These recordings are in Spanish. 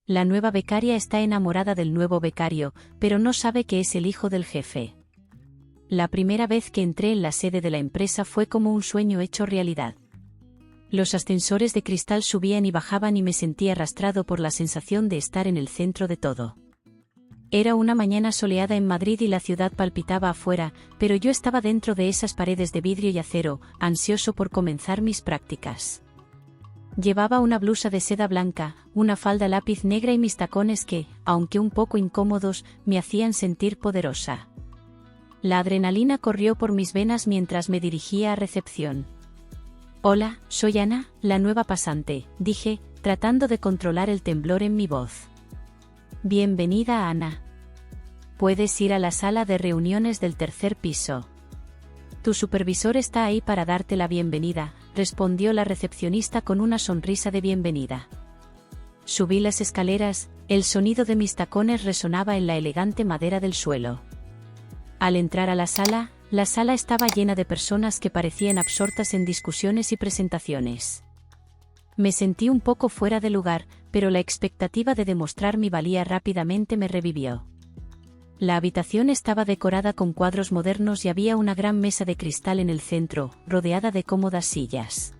La nueva becaria está enamorada del nuevo becario, pero no sabe que es el hijo del jefe. La primera vez que entré en la sede de la empresa fue como un sueño hecho realidad. Los ascensores de cristal subían y bajaban y me sentí arrastrado por la sensación de estar en el centro de todo. Era una mañana soleada en Madrid y la ciudad palpitaba afuera, pero yo estaba dentro de esas paredes de vidrio y acero, ansioso por comenzar mis prácticas. Llevaba una blusa de seda blanca, una falda lápiz negra y mis tacones que, aunque un poco incómodos, me hacían sentir poderosa. La adrenalina corrió por mis venas mientras me dirigía a recepción. «Hola, soy Ana, la nueva pasante», dije, tratando de controlar el temblor en mi voz. «Bienvenida, Ana. Puedes ir a la sala de reuniones del tercer piso. Tu supervisor está ahí para darte la bienvenida», respondió la recepcionista con una sonrisa de bienvenida. Subí las escaleras, el sonido de mis tacones resonaba en la elegante madera del suelo. Al entrar a la sala estaba llena de personas que parecían absortas en discusiones y presentaciones. Me sentí un poco fuera de lugar, pero la expectativa de demostrar mi valía rápidamente me revivió. La habitación estaba decorada con cuadros modernos y había una gran mesa de cristal en el centro, rodeada de cómodas sillas.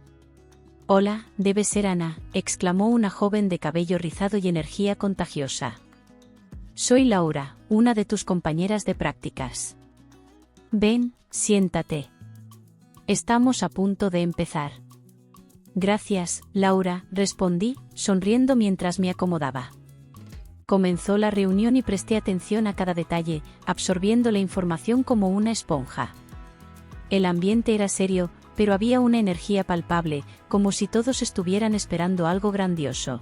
«Hola, debe ser Ana», exclamó una joven de cabello rizado y energía contagiosa. «Soy Laura, una de tus compañeras de prácticas. Ven, siéntate. Estamos a punto de empezar». «Gracias, Laura», respondí, sonriendo mientras me acomodaba. Comenzó la reunión y presté atención a cada detalle, absorbiendo la información como una esponja. El ambiente era serio, pero había una energía palpable, como si todos estuvieran esperando algo grandioso.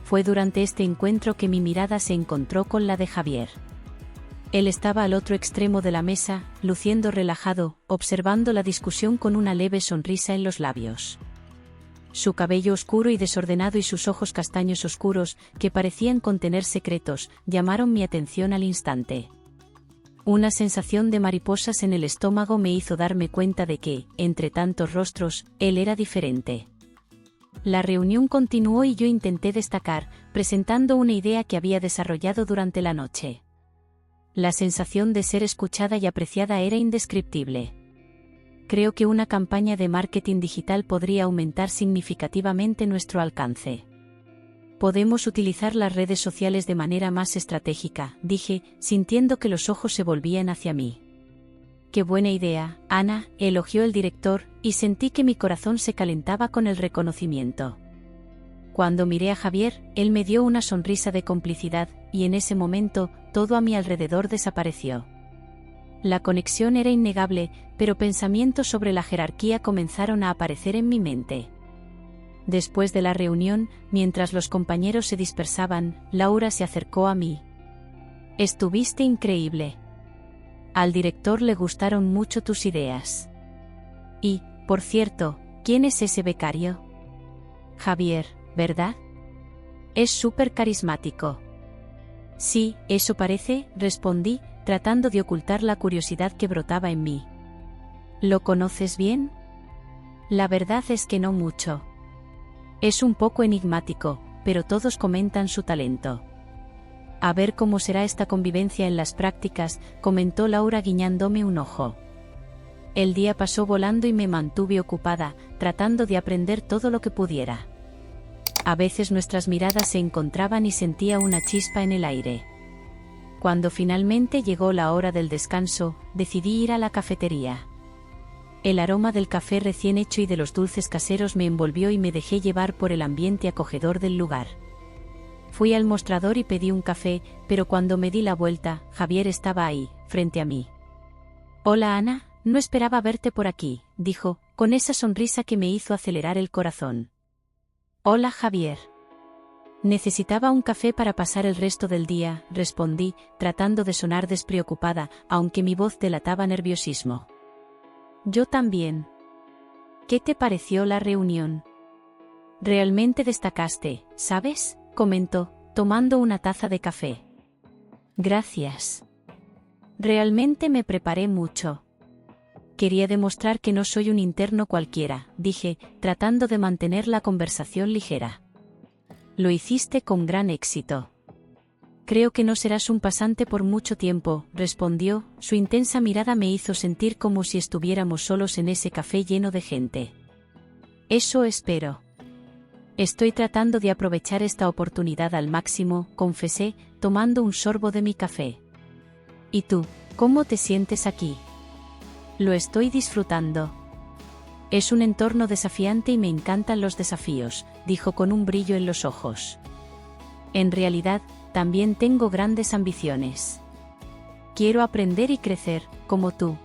Fue durante este encuentro que mi mirada se encontró con la de Javier. Él estaba al otro extremo de la mesa, luciendo relajado, observando la discusión con una leve sonrisa en los labios. Su cabello oscuro y desordenado y sus ojos castaños oscuros, que parecían contener secretos, llamaron mi atención al instante. Una sensación de mariposas en el estómago me hizo darme cuenta de que, entre tantos rostros, él era diferente. La reunión continuó y yo intenté destacar, presentando una idea que había desarrollado durante la noche. La sensación de ser escuchada y apreciada era indescriptible. Creo que una campaña de marketing digital podría aumentar significativamente nuestro alcance. Podemos utilizar las redes sociales de manera más estratégica, dije, sintiendo que los ojos se volvían hacia mí. «Qué buena idea, Ana», elogió el director, y sentí que mi corazón se calentaba con el reconocimiento. Cuando miré a Javier, él me dio una sonrisa de complicidad, y en ese momento, todo a mi alrededor desapareció. La conexión era innegable, pero pensamientos sobre la jerarquía comenzaron a aparecer en mi mente. Después de la reunión, mientras los compañeros se dispersaban, Laura se acercó a mí. «Estuviste increíble. Al director le gustaron mucho tus ideas. Y, por cierto, ¿quién es ese becario?» «Javier, ¿verdad? Es súper carismático». «Sí, eso parece», respondí, tratando de ocultar la curiosidad que brotaba en mí. «¿Lo conoces bien?» «La verdad es que no mucho. Es un poco enigmático, pero todos comentan su talento». «A ver cómo será esta convivencia en las prácticas», comentó Laura guiñándome un ojo. El día pasó volando y me mantuve ocupada, tratando de aprender todo lo que pudiera. A veces nuestras miradas se encontraban y sentía una chispa en el aire. Cuando finalmente llegó la hora del descanso, decidí ir a la cafetería. El aroma del café recién hecho y de los dulces caseros me envolvió y me dejé llevar por el ambiente acogedor del lugar. Fui al mostrador y pedí un café, pero cuando me di la vuelta, Javier estaba ahí, frente a mí. «Hola Ana, no esperaba verte por aquí», dijo, con esa sonrisa que me hizo acelerar el corazón. «Hola Javier. Necesitaba un café para pasar el resto del día», respondí, tratando de sonar despreocupada, aunque mi voz delataba nerviosismo. «Yo también. ¿Qué te pareció la reunión?» «Realmente destacaste, ¿sabes?», comentó, tomando una taza de café. «Gracias. Realmente me preparé mucho. Quería demostrar que no soy un interno cualquiera», dije, tratando de mantener la conversación ligera. Lo hiciste con gran éxito. Creo que no serás un pasante por mucho tiempo, respondió. Su intensa mirada me hizo sentir como si estuviéramos solos en ese café lleno de gente. Eso espero. Estoy tratando de aprovechar esta oportunidad al máximo, confesé, tomando un sorbo de mi café. ¿Y tú, cómo te sientes aquí? Lo estoy disfrutando. Es un entorno desafiante y me encantan los desafíos, dijo con un brillo en los ojos. En realidad, también tengo grandes ambiciones. Quiero aprender y crecer, como tú.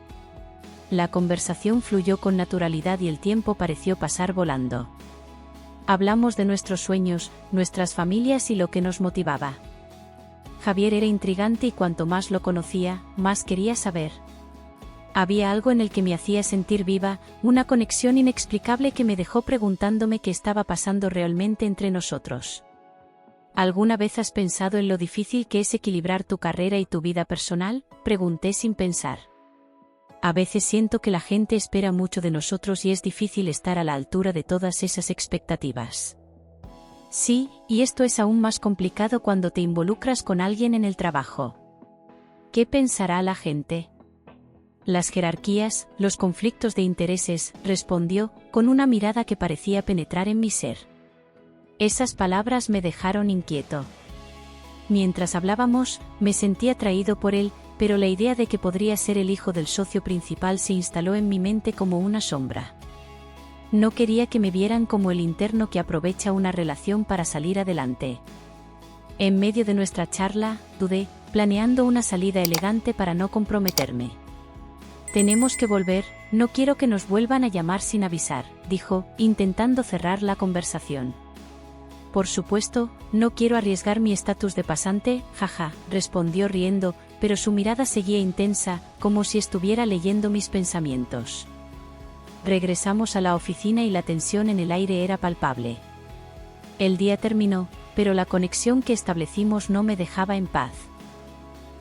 La conversación fluyó con naturalidad y el tiempo pareció pasar volando. Hablamos de nuestros sueños, nuestras familias y lo que nos motivaba. Javier era intrigante y cuanto más lo conocía, más quería saber. Había algo en el que me hacía sentir viva, una conexión inexplicable que me dejó preguntándome qué estaba pasando realmente entre nosotros. ¿Alguna vez has pensado en lo difícil que es equilibrar tu carrera y tu vida personal?, pregunté sin pensar. A veces siento que la gente espera mucho de nosotros y es difícil estar a la altura de todas esas expectativas. Sí, y esto es aún más complicado cuando te involucras con alguien en el trabajo. ¿Qué pensará la gente? Las jerarquías, los conflictos de intereses, respondió, con una mirada que parecía penetrar en mi ser. Esas palabras me dejaron inquieto. Mientras hablábamos, me sentí atraído por él, pero la idea de que podría ser el hijo del socio principal se instaló en mi mente como una sombra. No quería que me vieran como el interno que aprovecha una relación para salir adelante. En medio de nuestra charla, dudé, planeando una salida elegante para no comprometerme. Tenemos que volver, no quiero que nos vuelvan a llamar sin avisar, dijo, intentando cerrar la conversación. Por supuesto, no quiero arriesgar mi estatus de pasante, jaja, respondió riendo, pero su mirada seguía intensa, como si estuviera leyendo mis pensamientos. Regresamos a la oficina y la tensión en el aire era palpable. El día terminó, pero la conexión que establecimos no me dejaba en paz.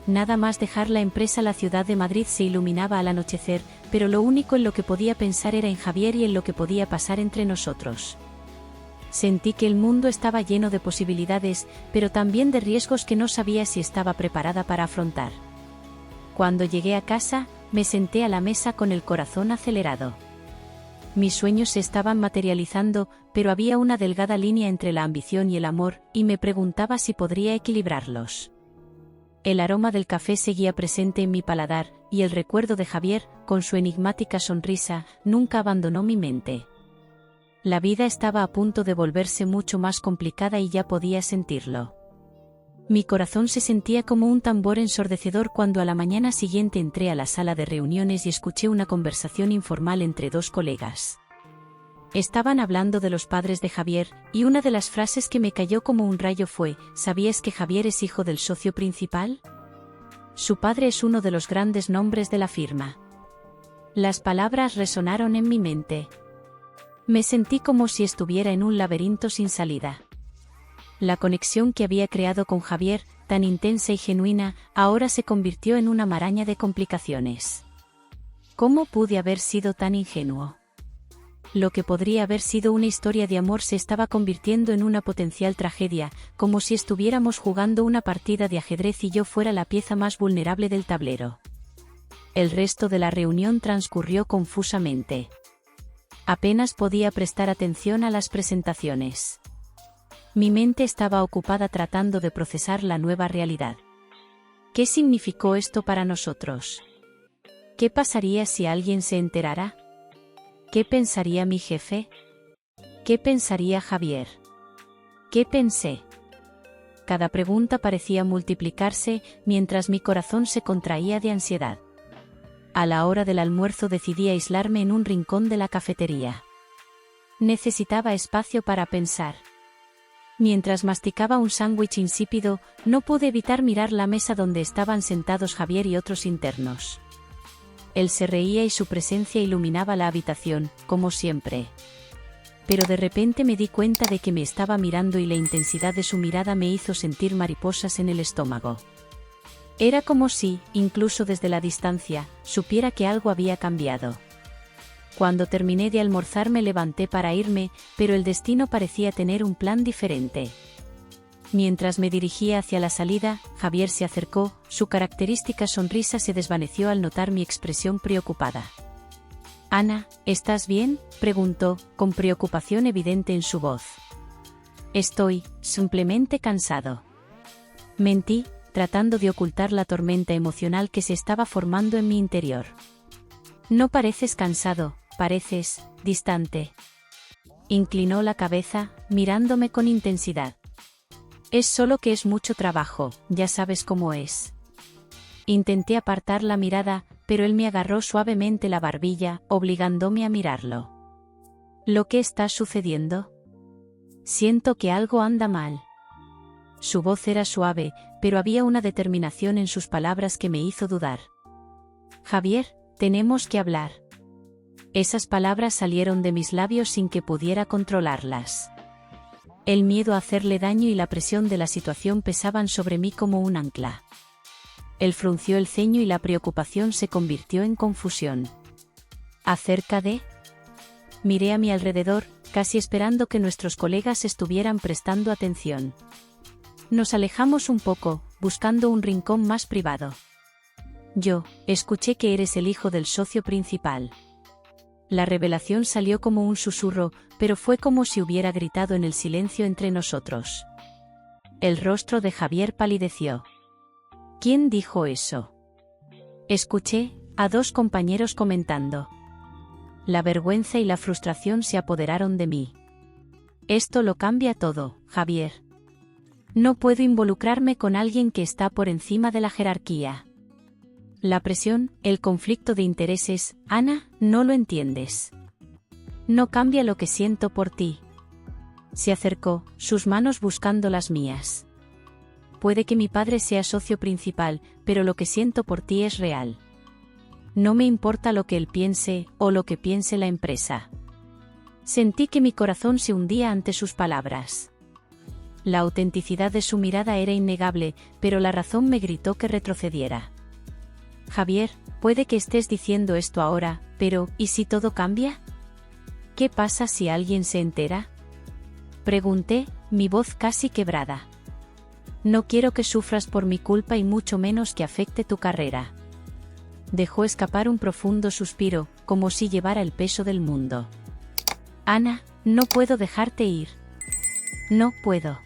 Nada más dejar la empresa, la ciudad de Madrid se iluminaba al anochecer, pero lo único en lo que podía pensar era en Javier y en lo que podía pasar entre nosotros. Sentí que el mundo estaba lleno de posibilidades, pero también de riesgos que no sabía si estaba preparada para afrontar. Cuando llegué a casa, me senté a la mesa con el corazón acelerado. Mis sueños se estaban materializando, pero había una delgada línea entre la ambición y el amor, y me preguntaba si podría equilibrarlos. El aroma del café seguía presente en mi paladar, y el recuerdo de Javier, con su enigmática sonrisa, nunca abandonó mi mente. La vida estaba a punto de volverse mucho más complicada y ya podía sentirlo. Mi corazón se sentía como un tambor ensordecedor cuando a la mañana siguiente entré a la sala de reuniones y escuché una conversación informal entre dos colegas. Estaban hablando de los padres de Javier, y una de las frases que me cayó como un rayo fue: ¿sabías que Javier es hijo del socio principal? Su padre es uno de los grandes nombres de la firma. Las palabras resonaron en mi mente. Me sentí como si estuviera en un laberinto sin salida. La conexión que había creado con Javier, tan intensa y genuina, ahora se convirtió en una maraña de complicaciones. ¿Cómo pude haber sido tan ingenuo? Lo que podría haber sido una historia de amor se estaba convirtiendo en una potencial tragedia, como si estuviéramos jugando una partida de ajedrez y yo fuera la pieza más vulnerable del tablero. El resto de la reunión transcurrió confusamente. Apenas podía prestar atención a las presentaciones. Mi mente estaba ocupada tratando de procesar la nueva realidad. ¿Qué significó esto para nosotros? ¿Qué pasaría si alguien se enterara? ¿Qué pensaría mi jefe? ¿Qué pensaría Javier? ¿Qué pensé? Cada pregunta parecía multiplicarse, mientras mi corazón se contraía de ansiedad. A la hora del almuerzo decidí aislarme en un rincón de la cafetería. Necesitaba espacio para pensar. Mientras masticaba un sándwich insípido, no pude evitar mirar la mesa donde estaban sentados Javier y otros internos. Él se reía y su presencia iluminaba la habitación, como siempre. Pero de repente me di cuenta de que me estaba mirando y la intensidad de su mirada me hizo sentir mariposas en el estómago. Era como si, incluso desde la distancia, supiera que algo había cambiado. Cuando terminé de almorzar me levanté para irme, pero el destino parecía tener un plan diferente. Mientras me dirigía hacia la salida, Javier se acercó, su característica sonrisa se desvaneció al notar mi expresión preocupada. «Ana, ¿estás bien?», preguntó, con preocupación evidente en su voz. «Estoy, simplemente cansado». Mentí, tratando de ocultar la tormenta emocional que se estaba formando en mi interior. «No pareces cansado, pareces distante». Inclinó la cabeza, mirándome con intensidad. «Es solo que es mucho trabajo, ya sabes cómo es». Intenté apartar la mirada, pero él me agarró suavemente la barbilla, obligándome a mirarlo. «¿Lo que está sucediendo?» «Siento que algo anda mal». Su voz era suave, pero había una determinación en sus palabras que me hizo dudar. «Javier, tenemos que hablar». Esas palabras salieron de mis labios sin que pudiera controlarlas. El miedo a hacerle daño y la presión de la situación pesaban sobre mí como un ancla. Él frunció el ceño y la preocupación se convirtió en confusión. «¿Acerca de...?» Miré a mi alrededor, casi esperando que nuestros colegas estuvieran prestando atención. Nos alejamos un poco, buscando un rincón más privado. «Yo, escuché que eres el hijo del socio principal». La revelación salió como un susurro, pero fue como si hubiera gritado en el silencio entre nosotros. El rostro de Javier palideció. «¿Quién dijo eso?». Escuché a dos compañeros comentando. La vergüenza y la frustración se apoderaron de mí. «Esto lo cambia todo, Javier. No puedo involucrarme con alguien que está por encima de la jerarquía. La presión, el conflicto de intereses, Ana, no lo entiendes. No cambia lo que siento por ti». Se acercó, sus manos buscando las mías. «Puede que mi padre sea socio principal, pero lo que siento por ti es real. No me importa lo que él piense, o lo que piense la empresa». Sentí que mi corazón se hundía ante sus palabras. La autenticidad de su mirada era innegable, pero la razón me gritó que retrocediera. «Javier, puede que estés diciendo esto ahora, pero ¿y si todo cambia? ¿Qué pasa si alguien se entera?», pregunté, mi voz casi quebrada. «No quiero que sufras por mi culpa y mucho menos que afecte tu carrera». Dejó escapar un profundo suspiro, como si llevara el peso del mundo. «Ana, no puedo dejarte ir. No puedo».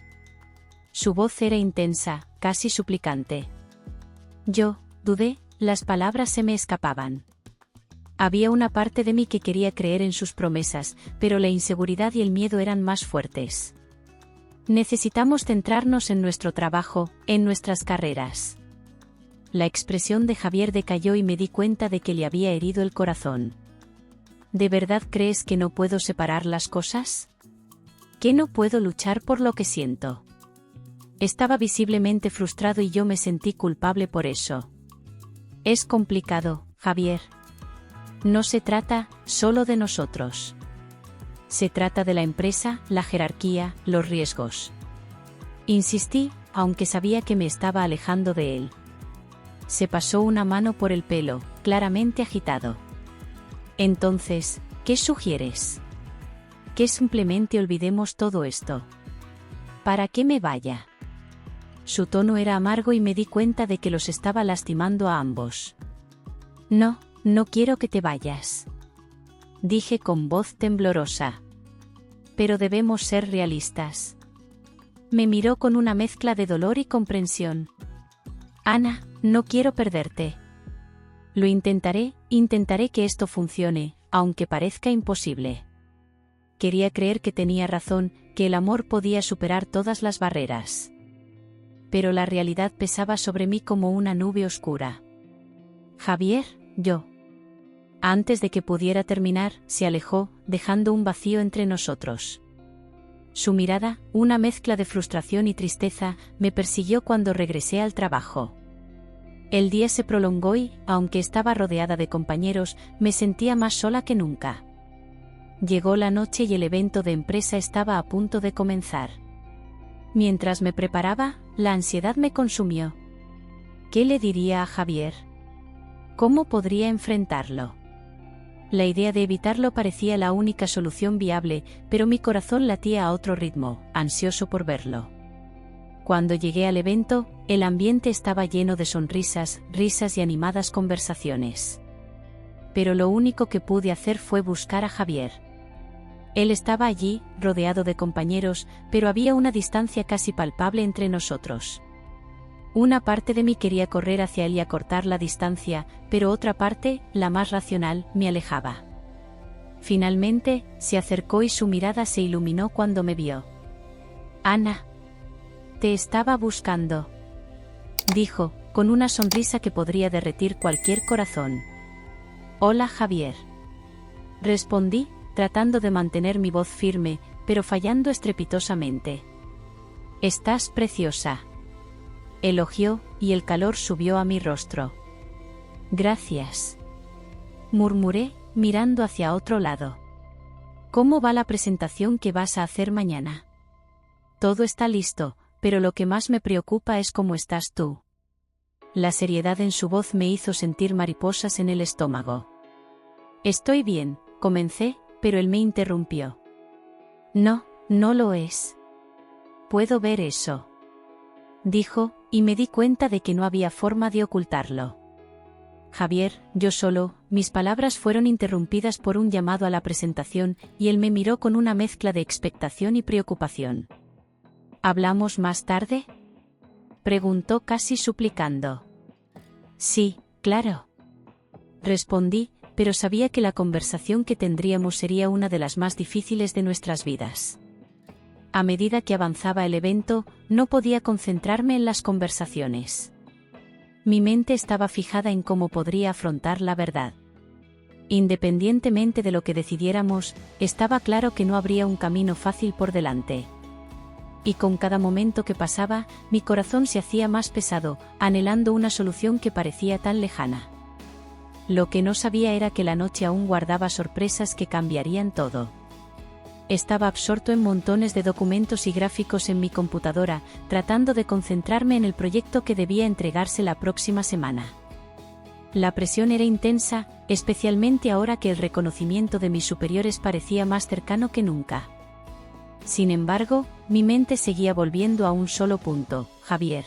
Su voz era intensa, casi suplicante. Yo dudé, las palabras se me escapaban. Había una parte de mí que quería creer en sus promesas, pero la inseguridad y el miedo eran más fuertes. «Necesitamos centrarnos en nuestro trabajo, en nuestras carreras». La expresión de Javier decayó y me di cuenta de que le había herido el corazón. «¿De verdad crees que no puedo separar las cosas? ¿Que no puedo luchar por lo que siento?». Estaba visiblemente frustrado y yo me sentí culpable por eso. «Es complicado, Javier. No se trata solo de nosotros. Se trata de la empresa, la jerarquía, los riesgos». Insistí, aunque sabía que me estaba alejando de él. Se pasó una mano por el pelo, claramente agitado. «Entonces, ¿qué sugieres? ¿Que simplemente olvidemos todo esto? ¿Para qué me vaya?». Su tono era amargo y me di cuenta de que los estaba lastimando a ambos. «No, no quiero que te vayas», dije con voz temblorosa. «Pero debemos ser realistas». Me miró con una mezcla de dolor y comprensión. «Ana, no quiero perderte. Lo intentaré que esto funcione, aunque parezca imposible». Quería creer que tenía razón, que el amor podía superar todas las barreras. Pero la realidad pesaba sobre mí como una nube oscura. «Javier, yo». Antes de que pudiera terminar, se alejó, dejando un vacío entre nosotros. Su mirada, una mezcla de frustración y tristeza, me persiguió cuando regresé al trabajo. El día se prolongó y, aunque estaba rodeada de compañeros, me sentía más sola que nunca. Llegó la noche y el evento de empresa estaba a punto de comenzar. Mientras me preparaba, la ansiedad me consumió. ¿Qué le diría a Javier? ¿Cómo podría enfrentarlo? La idea de evitarlo parecía la única solución viable, pero mi corazón latía a otro ritmo, ansioso por verlo. Cuando llegué al evento, el ambiente estaba lleno de sonrisas, risas y animadas conversaciones. Pero lo único que pude hacer fue buscar a Javier. Él estaba allí, rodeado de compañeros, pero había una distancia casi palpable entre nosotros. Una parte de mí quería correr hacia él y acortar la distancia, pero otra parte, la más racional, me alejaba. Finalmente, se acercó y su mirada se iluminó cuando me vio. «Ana. Te estaba buscando», dijo, con una sonrisa que podría derretir cualquier corazón. «Hola, Javier», respondí, tratando de mantener mi voz firme, pero fallando estrepitosamente. «Estás preciosa», elogió, y el calor subió a mi rostro. «Gracias», murmuré, mirando hacia otro lado. «¿Cómo va la presentación que vas a hacer mañana?» «Todo está listo, pero lo que más me preocupa es cómo estás tú». La seriedad en su voz me hizo sentir mariposas en el estómago. «Estoy bien», comencé, pero él me interrumpió. «No, no lo es. Puedo ver eso», dijo, y me di cuenta de que no había forma de ocultarlo. «Javier, yo solo», mis palabras fueron interrumpidas por un llamado a la presentación, y él me miró con una mezcla de expectación y preocupación. «¿Hablamos más tarde?», preguntó casi suplicando. «Sí, claro», respondí, pero sabía que la conversación que tendríamos sería una de las más difíciles de nuestras vidas. A medida que avanzaba el evento, no podía concentrarme en las conversaciones. Mi mente estaba fijada en cómo podría afrontar la verdad. Independientemente de lo que decidiéramos, estaba claro que no habría un camino fácil por delante. Y con cada momento que pasaba, mi corazón se hacía más pesado, anhelando una solución que parecía tan lejana. Lo que no sabía era que la noche aún guardaba sorpresas que cambiarían todo. Estaba absorto en montones de documentos y gráficos en mi computadora, tratando de concentrarme en el proyecto que debía entregarse la próxima semana. La presión era intensa, especialmente ahora que el reconocimiento de mis superiores parecía más cercano que nunca. Sin embargo, mi mente seguía volviendo a un solo punto: Javier.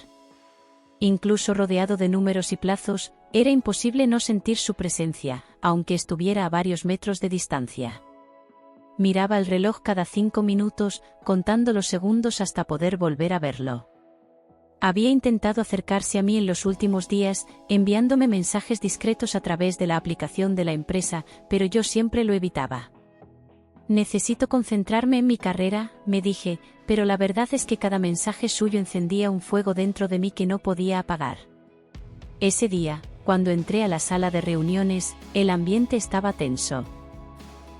Incluso rodeado de números y plazos, era imposible no sentir su presencia, aunque estuviera a varios metros de distancia. Miraba el reloj cada 5 minutos, contando los segundos hasta poder volver a verlo. Había intentado acercarse a mí en los últimos días, enviándome mensajes discretos a través de la aplicación de la empresa, pero yo siempre lo evitaba. «Necesito concentrarme en mi carrera», me dije, pero la verdad es que cada mensaje suyo encendía un fuego dentro de mí que no podía apagar. Ese día, cuando entré a la sala de reuniones, el ambiente estaba tenso.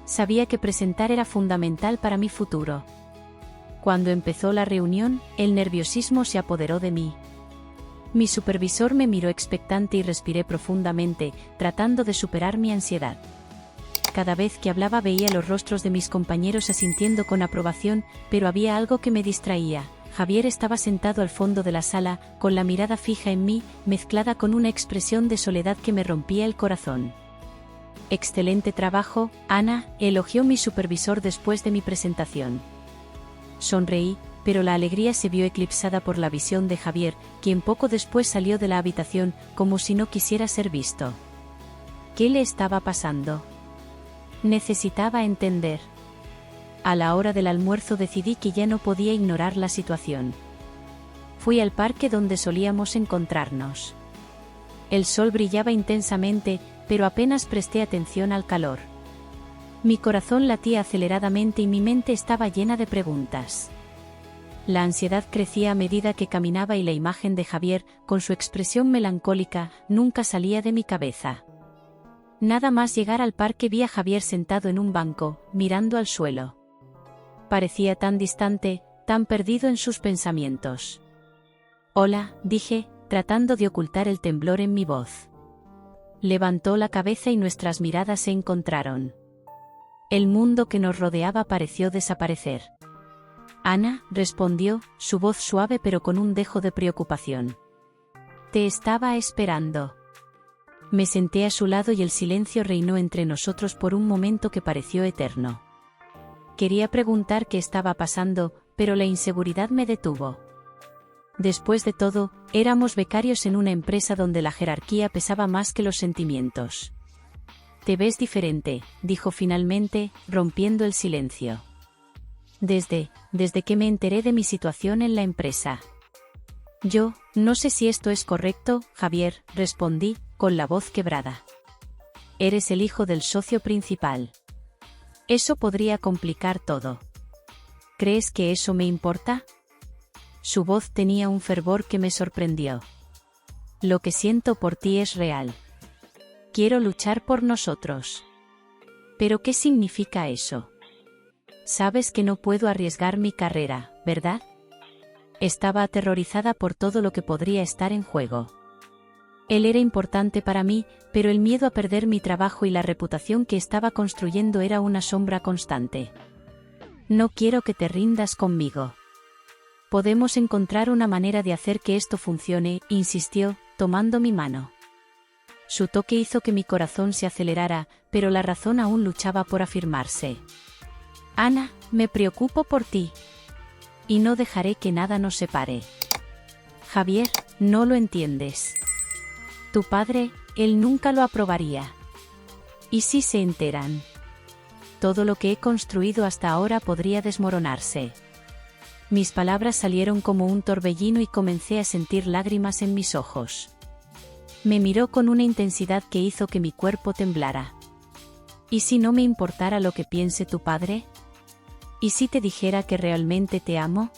Sabía que presentar era fundamental para mi futuro. Cuando empezó la reunión, el nerviosismo se apoderó de mí. Mi supervisor me miró expectante y respiré profundamente, tratando de superar mi ansiedad. Cada vez que hablaba veía los rostros de mis compañeros asintiendo con aprobación, pero había algo que me distraía. Javier estaba sentado al fondo de la sala, con la mirada fija en mí, mezclada con una expresión de soledad que me rompía el corazón. «Excelente trabajo, Ana», elogió mi supervisor después de mi presentación. Sonreí, pero la alegría se vio eclipsada por la visión de Javier, quien poco después salió de la habitación, como si no quisiera ser visto. ¿Qué le estaba pasando? Necesitaba entender. A la hora del almuerzo decidí que ya no podía ignorar la situación. Fui al parque donde solíamos encontrarnos. El sol brillaba intensamente, pero apenas presté atención al calor. Mi corazón latía aceleradamente y mi mente estaba llena de preguntas. La ansiedad crecía a medida que caminaba y la imagen de Javier, con su expresión melancólica, nunca salía de mi cabeza. Nada más llegar al parque vi a Javier sentado en un banco, mirando al suelo. Parecía tan distante, tan perdido en sus pensamientos. «Hola», dije, tratando de ocultar el temblor en mi voz. Levantó la cabeza y nuestras miradas se encontraron. El mundo que nos rodeaba pareció desaparecer. «Ana», respondió, su voz suave pero con un dejo de preocupación. «Te estaba esperando». Me senté a su lado y el silencio reinó entre nosotros por un momento que pareció eterno. Quería preguntar qué estaba pasando, pero la inseguridad me detuvo. Después de todo, éramos becarios en una empresa donde la jerarquía pesaba más que los sentimientos. Te ves diferente, dijo finalmente, rompiendo el silencio. Desde que me enteré de mi situación en la empresa. Yo, no sé si esto es correcto, Javier, respondí, con la voz quebrada. Eres el hijo del socio principal. Eso podría complicar todo. ¿Crees que eso me importa? Su voz tenía un fervor que me sorprendió. Lo que siento por ti es real. Quiero luchar por nosotros. ¿Pero qué significa eso? Sabes que no puedo arriesgar mi carrera, ¿verdad? Estaba aterrorizada por todo lo que podría estar en juego. Él era importante para mí, pero el miedo a perder mi trabajo y la reputación que estaba construyendo era una sombra constante. No quiero que te rindas conmigo. Podemos encontrar una manera de hacer que esto funcione, insistió, tomando mi mano. Su toque hizo que mi corazón se acelerara, pero la razón aún luchaba por afirmarse. Ana, me preocupo por ti. Y no dejaré que nada nos separe. Javier, no lo entiendes. Tu padre, él nunca lo aprobaría. ¿Y si se enteran? Todo lo que he construido hasta ahora podría desmoronarse. Mis palabras salieron como un torbellino y comencé a sentir lágrimas en mis ojos. Me miró con una intensidad que hizo que mi cuerpo temblara. ¿Y si no me importara lo que piense tu padre? ¿Y si te dijera que realmente te amo?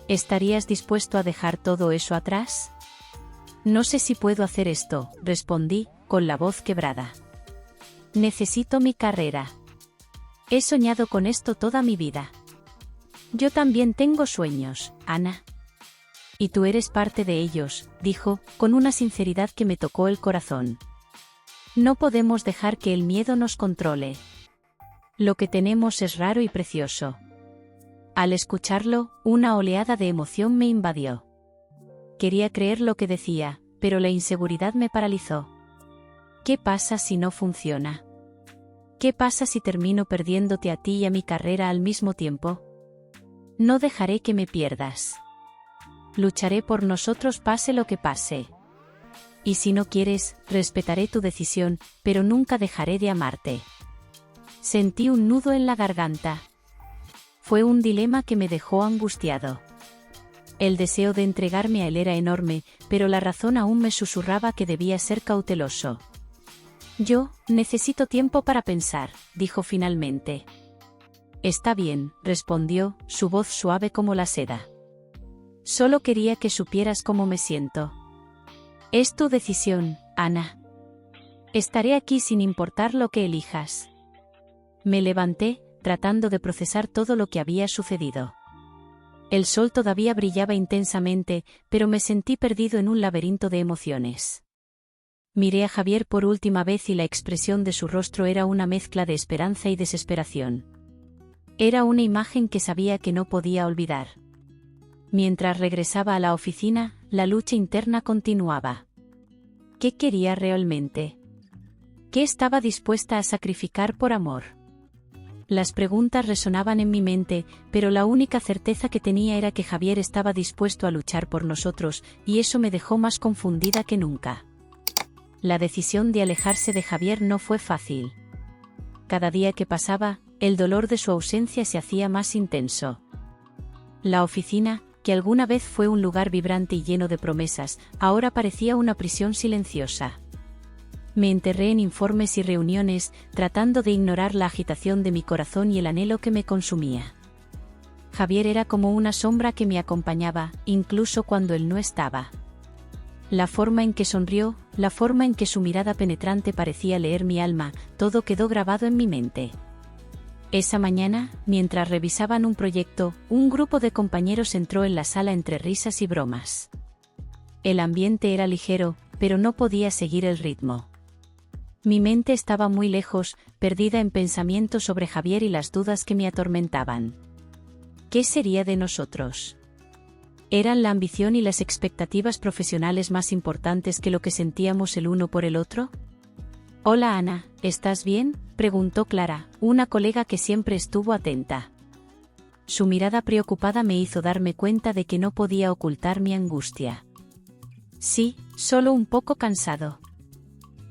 ¿Estarías dispuesto a dejar todo eso atrás? No sé si puedo hacer esto, respondí, con la voz quebrada. Necesito mi carrera. He soñado con esto toda mi vida. Yo también tengo sueños, Ana. Y tú eres parte de ellos, dijo, con una sinceridad que me tocó el corazón. No podemos dejar que el miedo nos controle. Lo que tenemos es raro y precioso. Al escucharlo, una oleada de emoción me invadió. Quería creer lo que decía, pero la inseguridad me paralizó. ¿Qué pasa si no funciona? ¿Qué pasa si termino perdiéndote a ti y a mi carrera al mismo tiempo? No dejaré que me pierdas. Lucharé por nosotros pase lo que pase. Y si no quieres, respetaré tu decisión, pero nunca dejaré de amarte. Sentí un nudo en la garganta. Fue un dilema que me dejó angustiado. El deseo de entregarme a él era enorme, pero la razón aún me susurraba que debía ser cauteloso. Yo, necesito tiempo para pensar, dijo finalmente. Está bien, respondió, su voz suave como la seda. Solo quería que supieras cómo me siento. Es tu decisión, Ana. Estaré aquí sin importar lo que elijas. Me levanté, tratando de procesar todo lo que había sucedido. El sol todavía brillaba intensamente, pero me sentí perdido en un laberinto de emociones. Miré a Javier por última vez y la expresión de su rostro era una mezcla de esperanza y desesperación. Era una imagen que sabía que no podía olvidar. Mientras regresaba a la oficina, la lucha interna continuaba. ¿Qué quería realmente? ¿Qué estaba dispuesta a sacrificar por amor? Las preguntas resonaban en mi mente, pero la única certeza que tenía era que Javier estaba dispuesto a luchar por nosotros, y eso me dejó más confundida que nunca. La decisión de alejarse de Javier no fue fácil. Cada día que pasaba, el dolor de su ausencia se hacía más intenso. La oficina, que alguna vez fue un lugar vibrante y lleno de promesas, ahora parecía una prisión silenciosa. Me enterré en informes y reuniones, tratando de ignorar la agitación de mi corazón y el anhelo que me consumía. Javier era como una sombra que me acompañaba, incluso cuando él no estaba. La forma en que sonrió, la forma en que su mirada penetrante parecía leer mi alma, todo quedó grabado en mi mente. Esa mañana, mientras revisaban un proyecto, un grupo de compañeros entró en la sala entre risas y bromas. El ambiente era ligero, pero no podía seguir el ritmo. Mi mente estaba muy lejos, perdida en pensamientos sobre Javier y las dudas que me atormentaban. ¿Qué sería de nosotros? ¿Eran la ambición y las expectativas profesionales más importantes que lo que sentíamos el uno por el otro? Hola Ana, ¿estás bien?, preguntó Clara, una colega que siempre estuvo atenta. Su mirada preocupada me hizo darme cuenta de que no podía ocultar mi angustia. Sí, solo un poco cansado.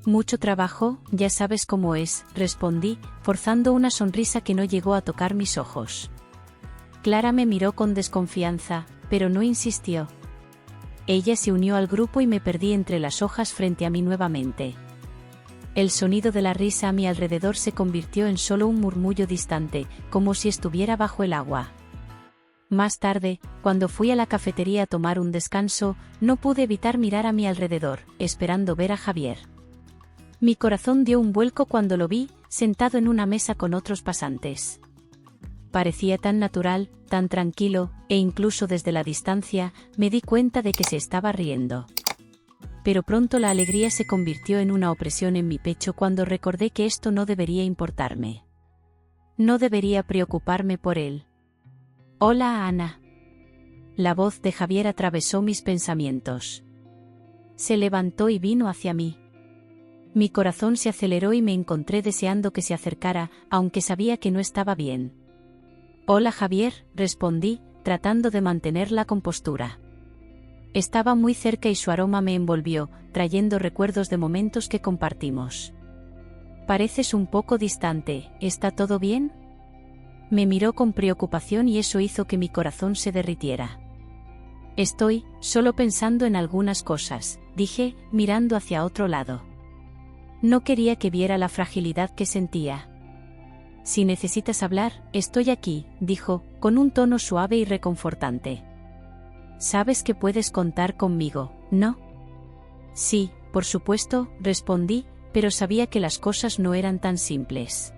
Mucho trabajo, ya sabes cómo es, respondí, forzando una sonrisa que no llegó a tocar mis ojos. Clara me miró con desconfianza, pero no insistió. Ella se unió al grupo y me perdí entre las hojas frente a mí nuevamente. El sonido de la risa a mi alrededor se convirtió en solo un murmullo distante, como si estuviera bajo el agua. Más tarde, cuando fui a la cafetería a tomar un descanso, no pude evitar mirar a mi alrededor, esperando ver a Javier. Mi corazón dio un vuelco cuando lo vi, sentado en una mesa con otros pasantes. Parecía tan natural, tan tranquilo, e incluso desde la distancia, me di cuenta de que se estaba riendo. Pero pronto la alegría se convirtió en una opresión en mi pecho cuando recordé que esto no debería importarme. No debería preocuparme por él. Hola, Ana. La voz de Javier atravesó mis pensamientos. Se levantó y vino hacia mí. Mi corazón se aceleró y me encontré deseando que se acercara, aunque sabía que no estaba bien. Hola, Javier, respondí, tratando de mantener la compostura. Estaba muy cerca y su aroma me envolvió, trayendo recuerdos de momentos que compartimos. Pareces un poco distante, ¿está todo bien? Me miró con preocupación y eso hizo que mi corazón se derritiera. Estoy solo pensando en algunas cosas, dije, mirando hacia otro lado. No quería que viera la fragilidad que sentía. Si necesitas hablar, estoy aquí, dijo, con un tono suave y reconfortante. Sabes que puedes contar conmigo, ¿no? Sí, por supuesto, respondí, pero sabía que las cosas no eran tan simples.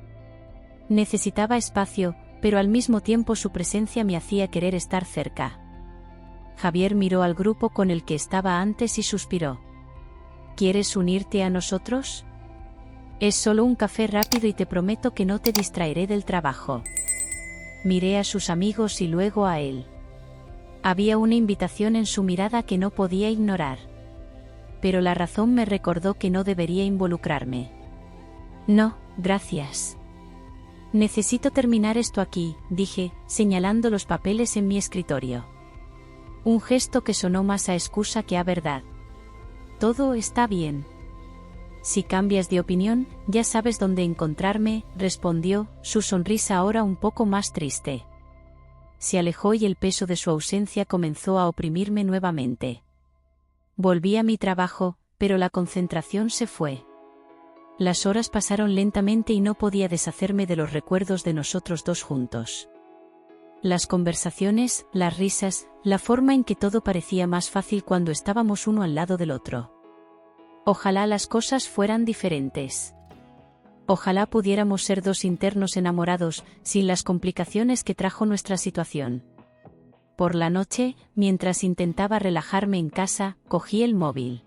Necesitaba espacio, pero al mismo tiempo su presencia me hacía querer estar cerca. Javier miró al grupo con el que estaba antes y suspiró. ¿Quieres unirte a nosotros? Es solo un café rápido y te prometo que no te distraeré del trabajo. Miré a sus amigos y luego a él. Había una invitación en su mirada que no podía ignorar. Pero la razón me recordó que no debería involucrarme. No, gracias. Necesito terminar esto aquí, dije, señalando los papeles en mi escritorio. Un gesto que sonó más a excusa que a verdad. Todo está bien. Si cambias de opinión, ya sabes dónde encontrarme, respondió, su sonrisa ahora un poco más triste. Se alejó y el peso de su ausencia comenzó a oprimirme nuevamente. Volví a mi trabajo, pero la concentración se fue. Las horas pasaron lentamente y no podía deshacerme de los recuerdos de nosotros dos juntos. Las conversaciones, las risas, la forma en que todo parecía más fácil cuando estábamos uno al lado del otro. Ojalá las cosas fueran diferentes. Ojalá pudiéramos ser dos internos enamorados, sin las complicaciones que trajo nuestra situación. Por la noche, mientras intentaba relajarme en casa, cogí el móvil.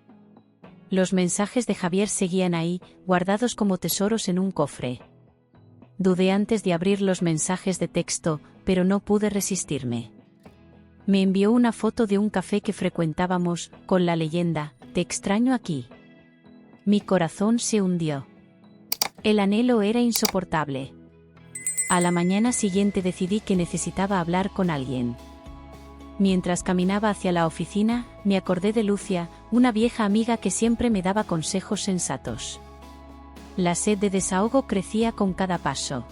Los mensajes de Javier seguían ahí, guardados como tesoros en un cofre. Dudé antes de abrir los mensajes de texto, pero no pude resistirme. Me envió una foto de un café que frecuentábamos, con la leyenda, «Te extraño aquí». Mi corazón se hundió. El anhelo era insoportable. A la mañana siguiente decidí que necesitaba hablar con alguien. Mientras caminaba hacia la oficina, me acordé de Lucia, una vieja amiga que siempre me daba consejos sensatos. La sed de desahogo crecía con cada paso.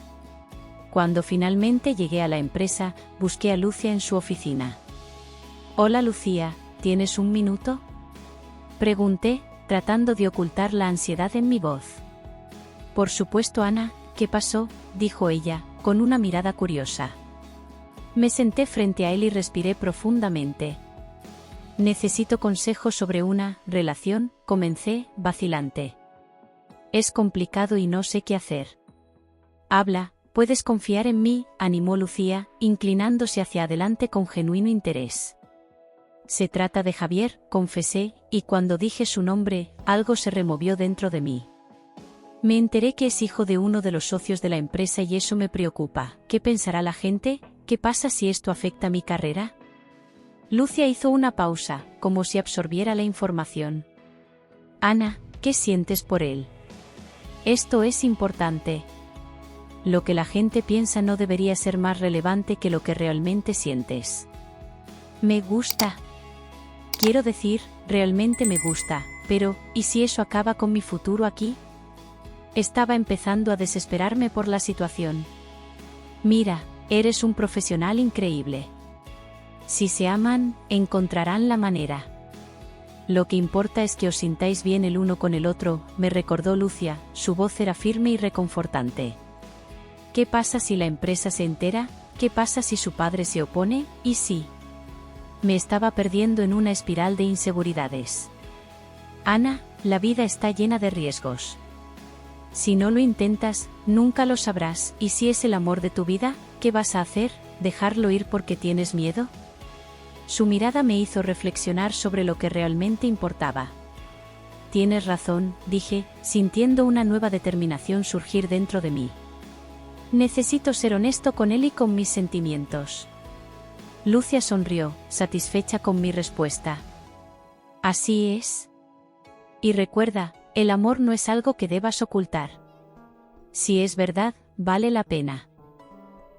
Cuando finalmente llegué a la empresa, busqué a Lucia en su oficina. «Hola Lucía, ¿tienes un minuto?», pregunté, tratando de ocultar la ansiedad en mi voz. «Por supuesto, Ana, ¿qué pasó?», dijo ella, con una mirada curiosa. Me senté frente a él y respiré profundamente. «Necesito consejos sobre una relación», comencé, vacilante. «Es complicado y no sé qué hacer». «Habla, puedes confiar en mí», animó Lucía, inclinándose hacia adelante con genuino interés. «Se trata de Javier», confesé, y cuando dije su nombre, algo se removió dentro de mí. Me enteré que es hijo de uno de los socios de la empresa y eso me preocupa. ¿Qué pensará la gente? ¿Qué pasa si esto afecta mi carrera? Lucia hizo una pausa, como si absorbiera la información. «Ana, ¿qué sientes por él? Esto es importante». Lo que la gente piensa no debería ser más relevante que lo que realmente sientes. Me gusta. Quiero decir, realmente me gusta, pero, ¿y si eso acaba con mi futuro aquí? Estaba empezando a desesperarme por la situación. Mira, eres un profesional increíble. Si se aman, encontrarán la manera. Lo que importa es que os sintáis bien el uno con el otro, me recordó Lucia, su voz era firme y reconfortante. ¿Qué pasa si la empresa se entera? ¿Qué pasa si su padre se opone? ¿Y si? Me estaba perdiendo en una espiral de inseguridades. Ana, la vida está llena de riesgos. Si no lo intentas, nunca lo sabrás. ¿Y si es el amor de tu vida? ¿Qué vas a hacer? ¿Dejarlo ir porque tienes miedo? Su mirada me hizo reflexionar sobre lo que realmente importaba. Tienes razón, dije, sintiendo una nueva determinación surgir dentro de mí. Necesito ser honesto con él y con mis sentimientos. Lucia sonrió, satisfecha con mi respuesta. Así es. Y recuerda, el amor no es algo que debas ocultar. Si es verdad, vale la pena.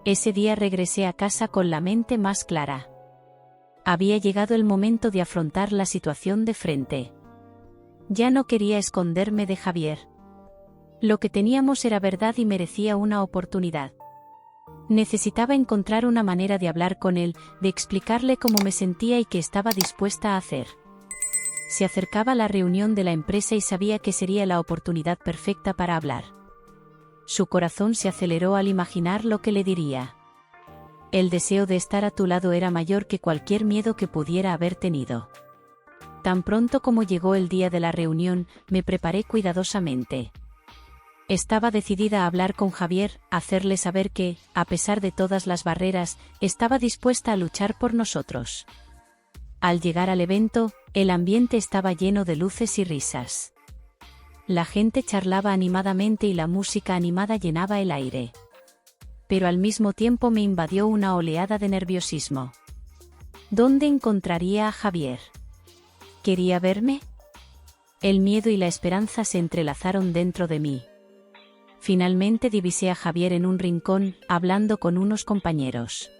Ese día regresé a casa con la mente más clara. Había llegado el momento de afrontar la situación de frente. Ya no quería esconderme de Javier. Lo que teníamos era verdad y merecía una oportunidad. Necesitaba encontrar una manera de hablar con él, de explicarle cómo me sentía y qué estaba dispuesta a hacer. Se acercaba la reunión de la empresa y sabía que sería la oportunidad perfecta para hablar. Su corazón se aceleró al imaginar lo que le diría. El deseo de estar a tu lado era mayor que cualquier miedo que pudiera haber tenido. Tan pronto como llegó el día de la reunión, me preparé cuidadosamente. Estaba decidida a hablar con Javier, a hacerle saber que, a pesar de todas las barreras, estaba dispuesta a luchar por nosotros. Al llegar al evento, el ambiente estaba lleno de luces y risas. La gente charlaba animadamente y la música animada llenaba el aire. Pero al mismo tiempo me invadió una oleada de nerviosismo. ¿Dónde encontraría a Javier? ¿Quería verme? El miedo y la esperanza se entrelazaron dentro de mí. Finalmente divisé a Javier en un rincón, hablando con unos compañeros.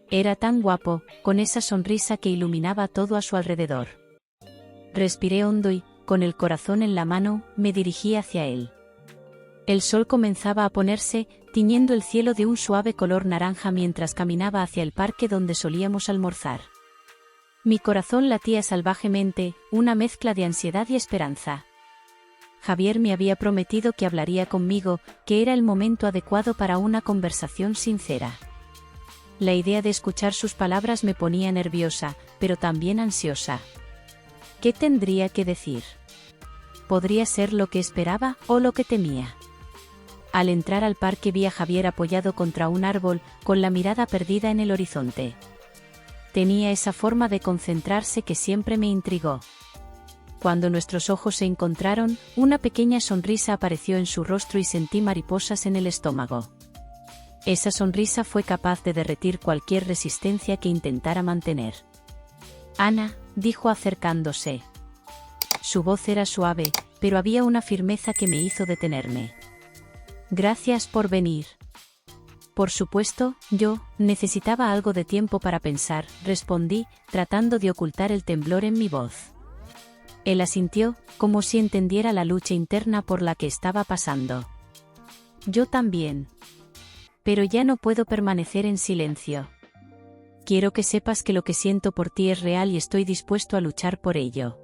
Era tan guapo, con esa sonrisa que iluminaba todo a su alrededor. Respiré hondo y, con el corazón en la mano, me dirigí hacia él. El sol comenzaba a ponerse, tiñendo el cielo de un suave color naranja mientras caminaba hacia el parque donde solíamos almorzar. Mi corazón latía salvajemente, una mezcla de ansiedad y esperanza. Javier me había prometido que hablaría conmigo, que era el momento adecuado para una conversación sincera. La idea de escuchar sus palabras me ponía nerviosa, pero también ansiosa. ¿Qué tendría que decir? ¿Podría ser lo que esperaba o lo que temía? Al entrar al parque vi a Javier apoyado contra un árbol, con la mirada perdida en el horizonte. Tenía esa forma de concentrarse que siempre me intrigó. Cuando nuestros ojos se encontraron, una pequeña sonrisa apareció en su rostro y sentí mariposas en el estómago. Esa sonrisa fue capaz de derretir cualquier resistencia que intentara mantener. Ana, dijo acercándose. Su voz era suave, pero había una firmeza que me hizo detenerme. Gracias por venir. Por supuesto, yo necesitaba algo de tiempo para pensar, respondí, tratando de ocultar el temblor en mi voz. Él asintió, como si entendiera la lucha interna por la que estaba pasando. Yo también. Pero ya no puedo permanecer en silencio. Quiero que sepas que lo que siento por ti es real y estoy dispuesto a luchar por ello.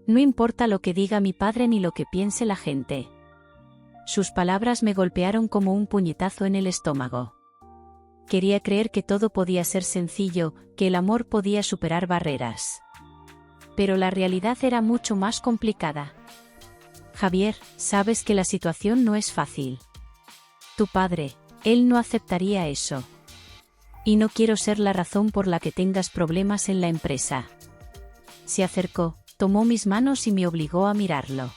No importa lo que diga mi padre ni lo que piense la gente. Sus palabras me golpearon como un puñetazo en el estómago. Quería creer que todo podía ser sencillo, que el amor podía superar barreras. Pero la realidad era mucho más complicada. Javier, sabes que la situación no es fácil. Tu padre, él no aceptaría eso. Y no quiero ser la razón por la que tengas problemas en la empresa. Se acercó, tomó mis manos y me obligó a mirarlo.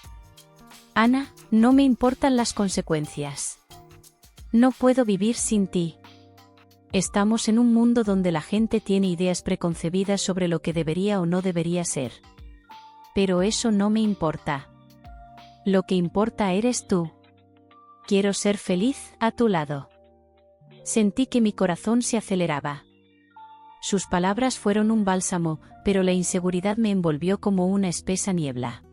Ana, no me importan las consecuencias. No puedo vivir sin ti. Estamos en un mundo donde la gente tiene ideas preconcebidas sobre lo que debería o no debería ser. Pero eso no me importa. Lo que importa eres tú. Quiero ser feliz a tu lado. Sentí que mi corazón se aceleraba. Sus palabras fueron un bálsamo, pero la inseguridad me envolvió como una espesa niebla.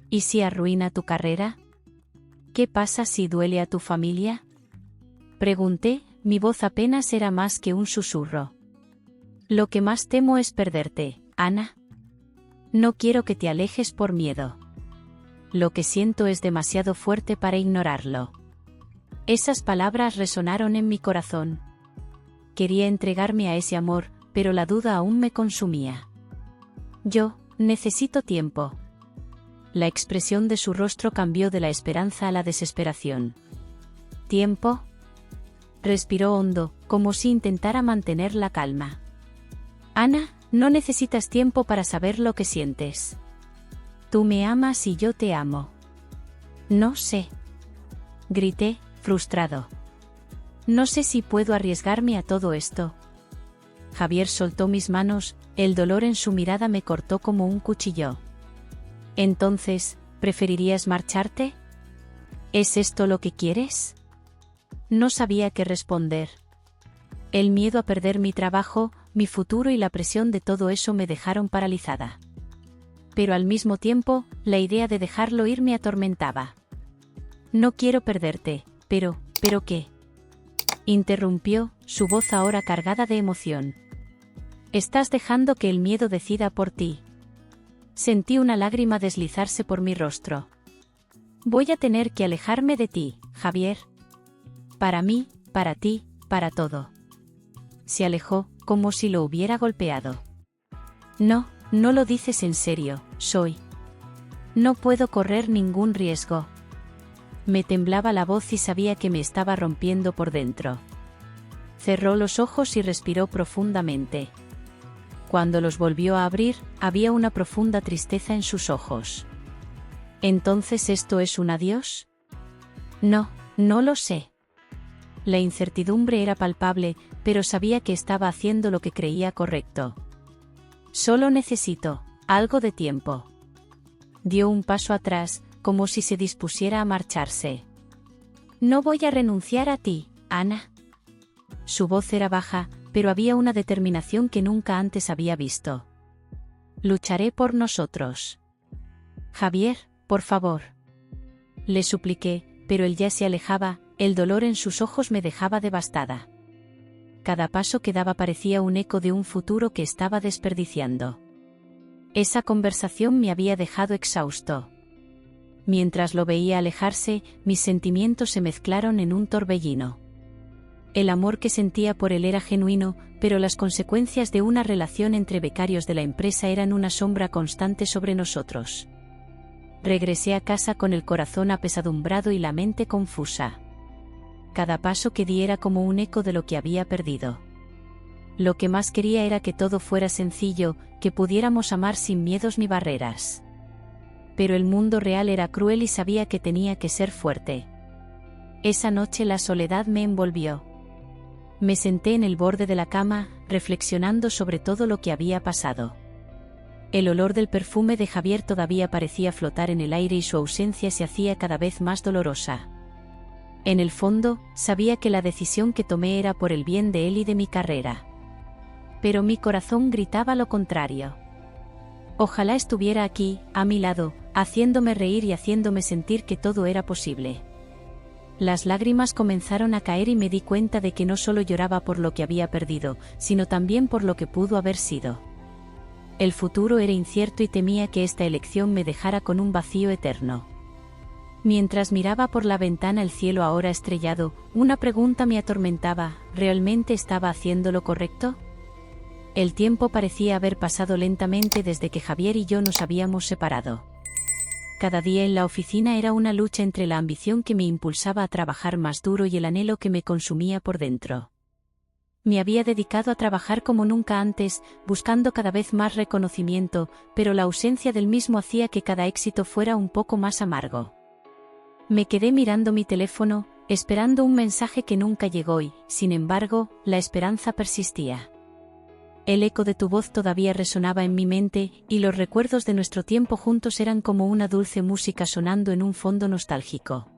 ¿Y si arruina tu carrera? ¿Qué pasa si duele a tu familia? Pregunté, mi voz apenas era más que un susurro. Lo que más temo es perderte, Ana. No quiero que te alejes por miedo. Lo que siento es demasiado fuerte para ignorarlo. Esas palabras resonaron en mi corazón. Quería entregarme a ese amor, pero la duda aún me consumía. Yo necesito tiempo. La expresión de su rostro cambió de la esperanza a la desesperación. ¿Tiempo? Respiró hondo, como si intentara mantener la calma. Ana, no necesitas tiempo para saber lo que sientes. Tú me amas y yo te amo. No sé. Grité, frustrado. No sé si puedo arriesgarme a todo esto. Javier soltó mis manos, el dolor en su mirada me cortó como un cuchillo. Entonces, ¿preferirías marcharte? ¿Es esto lo que quieres? No sabía qué responder. El miedo a perder mi trabajo, mi futuro y la presión de todo eso me dejaron paralizada. Pero al mismo tiempo, la idea de dejarlo ir me atormentaba. No quiero perderte, ¿pero qué? Interrumpió, su voz ahora cargada de emoción. Estás dejando que el miedo decida por ti. Sentí una lágrima deslizarse por mi rostro. Voy a tener que alejarme de ti, Javier. Para mí, para ti, para todo. Se alejó, como si lo hubiera golpeado. No, no lo dices en serio, soy. No puedo correr ningún riesgo. Me temblaba la voz y sabía que me estaba rompiendo por dentro. Cerró los ojos y respiró profundamente. Cuando los volvió a abrir, había una profunda tristeza en sus ojos. ¿Entonces esto es un adiós? No, no lo sé. La incertidumbre era palpable, pero sabía que estaba haciendo lo que creía correcto. Solo necesito algo de tiempo. Dio un paso atrás, como si se dispusiera a marcharse. No voy a renunciar a ti, Ana. Su voz era baja, pero había una determinación que nunca antes había visto. Lucharé por nosotros. Javier, por favor. Le supliqué, pero él ya se alejaba, el dolor en sus ojos me dejaba devastada. Cada paso que daba parecía un eco de un futuro que estaba desperdiciando. Esa conversación me había dejado exhausto. Mientras lo veía alejarse, mis sentimientos se mezclaron en un torbellino. El amor que sentía por él era genuino, pero las consecuencias de una relación entre becarios de la empresa eran una sombra constante sobre nosotros. Regresé a casa con el corazón apesadumbrado y la mente confusa. Cada paso que di era como un eco de lo que había perdido. Lo que más quería era que todo fuera sencillo, que pudiéramos amar sin miedos ni barreras. Pero el mundo real era cruel y sabía que tenía que ser fuerte. Esa noche la soledad me envolvió. Me senté en el borde de la cama, reflexionando sobre todo lo que había pasado. El olor del perfume de Javier todavía parecía flotar en el aire y su ausencia se hacía cada vez más dolorosa. En el fondo, sabía que la decisión que tomé era por el bien de él y de mi carrera. Pero mi corazón gritaba lo contrario. Ojalá estuviera aquí, a mi lado, haciéndome reír y haciéndome sentir que todo era posible. Las lágrimas comenzaron a caer y me di cuenta de que no solo lloraba por lo que había perdido, sino también por lo que pudo haber sido. El futuro era incierto y temía que esta elección me dejara con un vacío eterno. Mientras miraba por la ventana el cielo ahora estrellado, una pregunta me atormentaba: ¿realmente estaba haciendo lo correcto? El tiempo parecía haber pasado lentamente desde que Javier y yo nos habíamos separado. Cada día en la oficina era una lucha entre la ambición que me impulsaba a trabajar más duro y el anhelo que me consumía por dentro. Me había dedicado a trabajar como nunca antes, buscando cada vez más reconocimiento, pero la ausencia del mismo hacía que cada éxito fuera un poco más amargo. Me quedé mirando mi teléfono, esperando un mensaje que nunca llegó y, sin embargo, la esperanza persistía. El eco de tu voz todavía resonaba en mi mente, y los recuerdos de nuestro tiempo juntos eran como una dulce música sonando en un fondo nostálgico.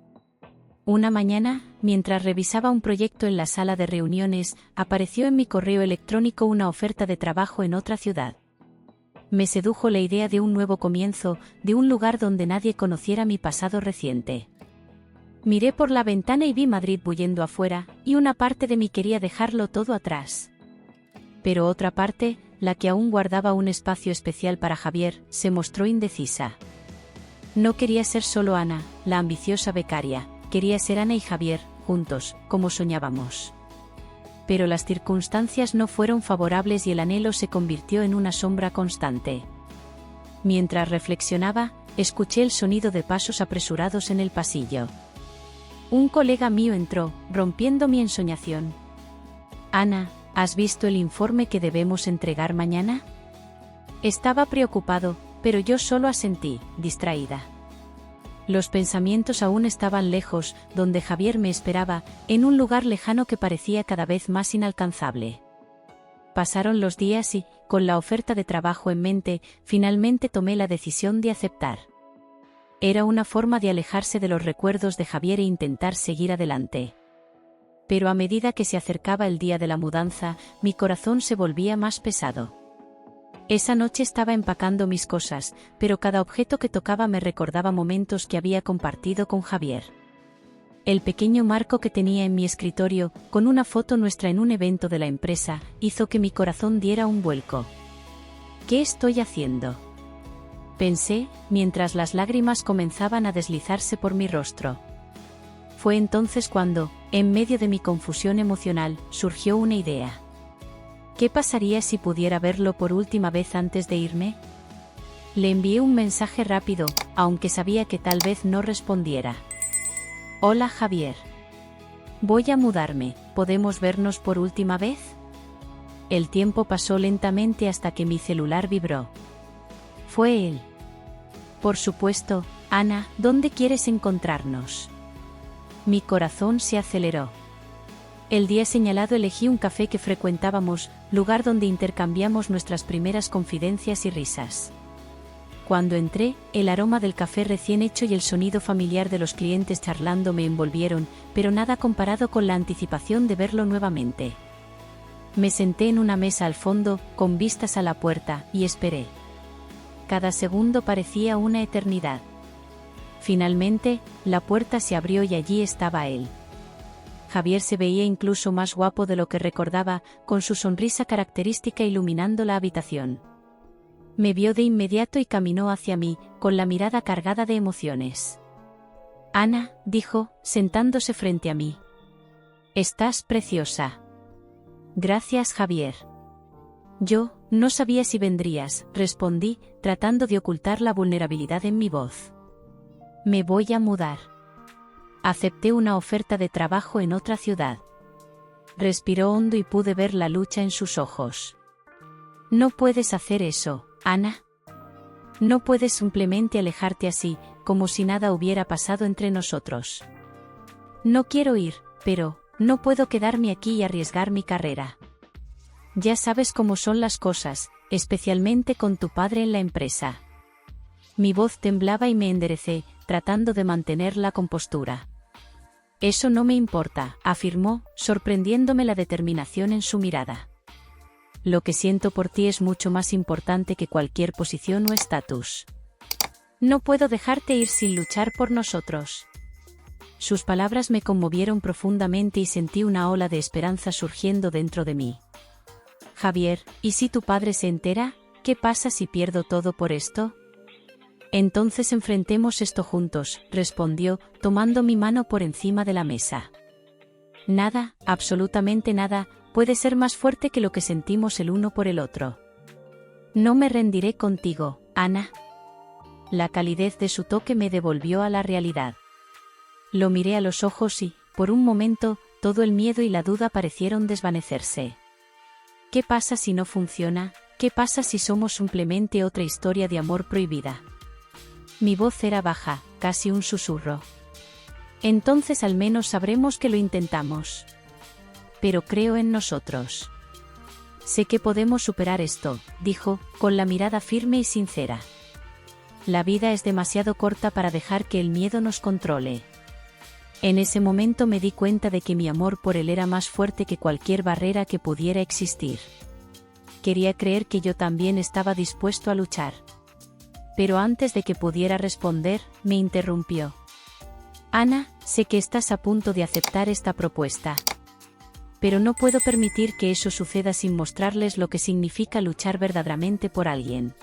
Una mañana, mientras revisaba un proyecto en la sala de reuniones, apareció en mi correo electrónico una oferta de trabajo en otra ciudad. Me sedujo la idea de un nuevo comienzo, de un lugar donde nadie conociera mi pasado reciente. Miré por la ventana y vi Madrid bullendo afuera, y una parte de mí quería dejarlo todo atrás. Pero otra parte, la que aún guardaba un espacio especial para Javier, se mostró indecisa. No quería ser solo Ana, la ambiciosa becaria, quería ser Ana y Javier, juntos, como soñábamos. Pero las circunstancias no fueron favorables y el anhelo se convirtió en una sombra constante. Mientras reflexionaba, escuché el sonido de pasos apresurados en el pasillo. Un colega mío entró, rompiendo mi ensoñación. «Ana, ¿has visto el informe que debemos entregar mañana?» Estaba preocupado, pero yo solo asentí, distraída. Los pensamientos aún estaban lejos, donde Javier me esperaba, en un lugar lejano que parecía cada vez más inalcanzable. Pasaron los días y, con la oferta de trabajo en mente, finalmente tomé la decisión de aceptar. Era una forma de alejarse de los recuerdos de Javier e intentar seguir adelante. Pero a medida que se acercaba el día de la mudanza, mi corazón se volvía más pesado. Esa noche estaba empacando mis cosas, pero cada objeto que tocaba me recordaba momentos que había compartido con Javier. El pequeño marco que tenía en mi escritorio, con una foto nuestra en un evento de la empresa, hizo que mi corazón diera un vuelco. ¿Qué estoy haciendo?, pensé, mientras las lágrimas comenzaban a deslizarse por mi rostro. Fue entonces cuando, en medio de mi confusión emocional, surgió una idea. ¿Qué pasaría si pudiera verlo por última vez antes de irme? Le envié un mensaje rápido, aunque sabía que tal vez no respondiera. «Hola Javier. Voy a mudarme, ¿podemos vernos por última vez?» El tiempo pasó lentamente hasta que mi celular vibró. Fue él. «Por supuesto, Ana, ¿dónde quieres encontrarnos?» Mi corazón se aceleró. El día señalado elegí un café que frecuentábamos, lugar donde intercambiamos nuestras primeras confidencias y risas. Cuando entré, el aroma del café recién hecho y el sonido familiar de los clientes charlando me envolvieron, pero nada comparado con la anticipación de verlo nuevamente. Me senté en una mesa al fondo, con vistas a la puerta, y esperé. Cada segundo parecía una eternidad. Finalmente, la puerta se abrió y allí estaba él. Javier se veía incluso más guapo de lo que recordaba, con su sonrisa característica iluminando la habitación. Me vio de inmediato y caminó hacia mí, con la mirada cargada de emociones. «Ana», dijo, sentándose frente a mí. «Estás preciosa». «Gracias, Javier». «Yo, no sabía si vendrías», respondí, tratando de ocultar la vulnerabilidad en mi voz. «Me voy a mudar. Acepté una oferta de trabajo en otra ciudad». Respiró hondo y pude ver la lucha en sus ojos. «No puedes hacer eso, Ana. No puedes simplemente alejarte así, como si nada hubiera pasado entre nosotros». «No quiero ir, pero no puedo quedarme aquí y arriesgar mi carrera. Ya sabes cómo son las cosas, especialmente con tu padre en la empresa». Mi voz temblaba y me enderecé, tratando de mantener la compostura. «Eso no me importa», afirmó, sorprendiéndome la determinación en su mirada. «Lo que siento por ti es mucho más importante que cualquier posición o estatus. No puedo dejarte ir sin luchar por nosotros». Sus palabras me conmovieron profundamente y sentí una ola de esperanza surgiendo dentro de mí. «Javier, ¿y si tu padre se entera? ¿Qué pasa si pierdo todo por esto?» «Entonces enfrentemos esto juntos», respondió, tomando mi mano por encima de la mesa. «Nada, absolutamente nada, puede ser más fuerte que lo que sentimos el uno por el otro. No me rendiré contigo, Ana». La calidez de su toque me devolvió a la realidad. Lo miré a los ojos y, por un momento, todo el miedo y la duda parecieron desvanecerse. ¿Qué pasa si no funciona? ¿Qué pasa si somos simplemente otra historia de amor prohibida? Mi voz era baja, casi un susurro. «Entonces al menos sabremos que lo intentamos. Pero creo en nosotros. Sé que podemos superar esto», dijo, con la mirada firme y sincera. «La vida es demasiado corta para dejar que el miedo nos controle. En ese momento me di cuenta de que mi amor por él era más fuerte que cualquier barrera que pudiera existir. Quería creer que yo también estaba dispuesto a luchar. Pero antes de que pudiera responder, me interrumpió. Ana, sé que estás a punto de aceptar esta propuesta. Pero no puedo permitir que eso suceda sin mostrarles lo que significa luchar verdaderamente por alguien.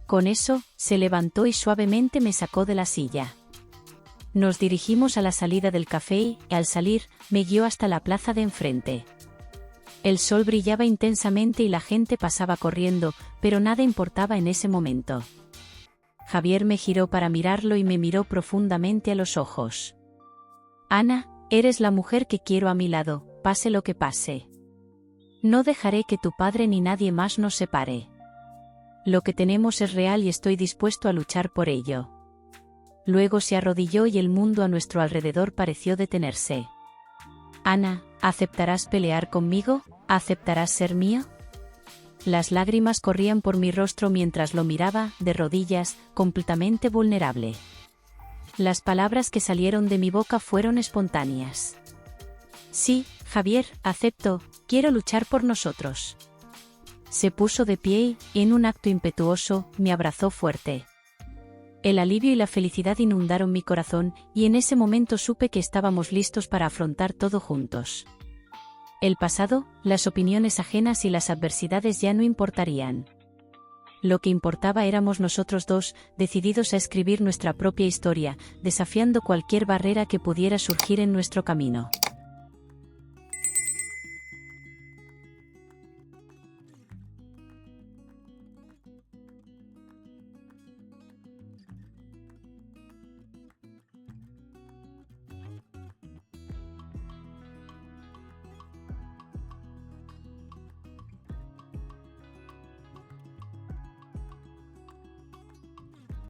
Con eso, se levantó y suavemente me sacó de la silla. Nos dirigimos a la salida del café y, al salir, me guió hasta la plaza de enfrente. El sol brillaba intensamente y la gente pasaba corriendo, pero nada importaba en ese momento. Javier me giró para mirarlo y me miró profundamente a los ojos. Ana, eres la mujer que quiero a mi lado, pase lo que pase. No dejaré que tu padre ni nadie más nos separe. Lo que tenemos es real y estoy dispuesto a luchar por ello. Luego se arrodilló y el mundo a nuestro alrededor pareció detenerse. Ana, ¿aceptarás pelear conmigo? ¿Aceptarás ser mío? Las lágrimas corrían por mi rostro mientras lo miraba, de rodillas, completamente vulnerable. Las palabras que salieron de mi boca fueron espontáneas. Sí, Javier, acepto, quiero luchar por nosotros. Se puso de pie y, en un acto impetuoso, me abrazó fuerte. El alivio y la felicidad inundaron mi corazón, y en ese momento supe que estábamos listos para afrontar todo juntos. El pasado, las opiniones ajenas y las adversidades ya no importarían. Lo que importaba éramos nosotros dos, decididos a escribir nuestra propia historia, desafiando cualquier barrera que pudiera surgir en nuestro camino.